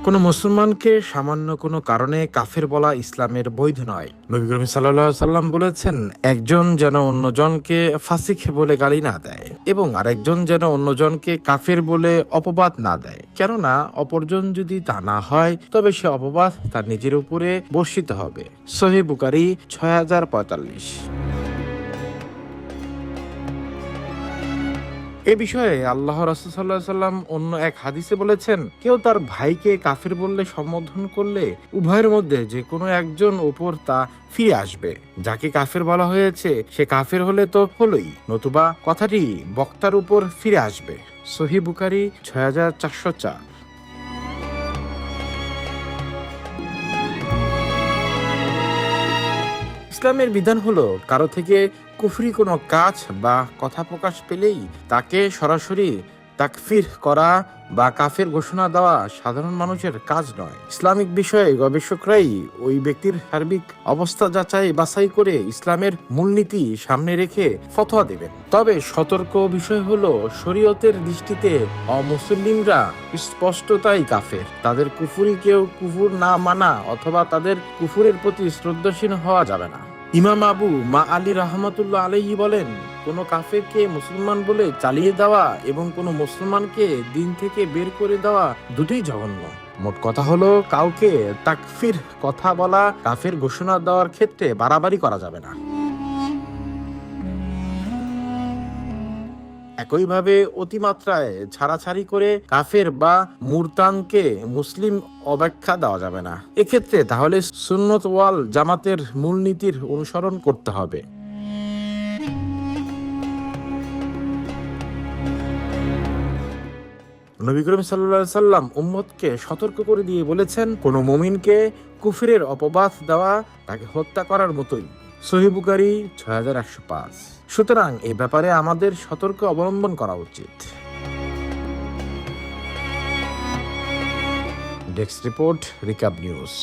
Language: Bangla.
কোনো মুসলমানকে সামান্য কোনো কারণে কাফের বলা ইসলামের বৈধ নয়। নবী করিম সাল্লাল্লাহু আলাইহি সাল্লাম বলেছেন, একজন যেন অন্যজনকে ফাসিক বলে গালি না দেয় এবং আরেকজন যেন অন্যজনকে কাফের বলে অপবাদ না দেয়, কেননা অপরজন যদি তা না হয় তবে সে অপবাদ তার নিজের উপরে বর্ষিত হবে। সহিহ বুখারী ৬০৪৫। এ বিষয়ে আল্লাহ রাসূল সাল্লাল্লাহু আলাইহি সাল্লাম অন্য এক হাদিসে বলেছেন, কেউ তার ভাইকে কাফির বললে সম্বোধন করলে উভয়ের মধ্যে যে কোনো একজন উপর তা ফিরে আসবে। যাকে কাফির বলা হয়েছে সে কাফির হলে তো হলোই, নতুবা কথাটি বক্তার উপর ফিরে আসবে। সহিহ বুখারী ৬৪০৪। ইসলামের বিধান হলো কারো থেকে কুফরি কোনো কাজ বা কথা প্রকাশ পেলেই তাকে সরাসরি তাকফির করা বা কাফের ঘোষণা দেওয়া সাধারণ মানুষের কাজ নয়। ইসলামিক বিষয়ে গবেষকরাই ওই ব্যক্তির সার্বিক অবস্থা যাচাই বাছাই করে ইসলামের মূলনীতি সামনে রেখে ফতোয়া দেবেন। তবে সতর্ক বিষয় হলো, শরীয়তের দৃষ্টিতে অমুসলিমরা স্পষ্টতাই কাফের। তাদের কুফরি কেউ কুফুর না মানা অথবা তাদের কুফুরের প্রতি শ্রদ্ধাশীল হওয়া যাবে না। ইমাম আবু আলী রাহমাতুল্লাহ আলাইহি বলেন, কোনো কাফেরকে মুসলমান বলে চালিয়ে দেওয়া এবং কোনো মুসলমানকে দিন থেকে বের করে দেওয়া দুটোই জঘন্য। মোট কথা হলো, কাউকে তাকফির কথা বলা, কাফের ঘোষণা দেওয়ার ক্ষেত্রে বাড়াবাড়ি করা যাবে না। একইভাবে অতিমাত্রায় ছাড়াছাড়ি করে কাফের বা মুরতানকে মুসলিম অব্যাখ্যা দেওয়া যাবে না। এক্ষেত্রে তাহলে সুন্নত ওয়াল জামাতের মূলনীতির অনুসরণ করতে হবে। নবী করিম সাল্লাল্লাহু আলাইহি সাল্লাম উম্মতকে সতর্ক করে দিয়ে বলেছেন, কোনো মুমিনকে কুফরের অপবাদ দেওয়া তাকে হত্যা করার মতোই। সহিহ বুখারী ৬১০৫। সুতরাং এ ব্যাপারে আমাদের সতর্ক অবলম্বন করা উচিত। ডেস্ক রিপোর্ট, রিকাব নিউজ।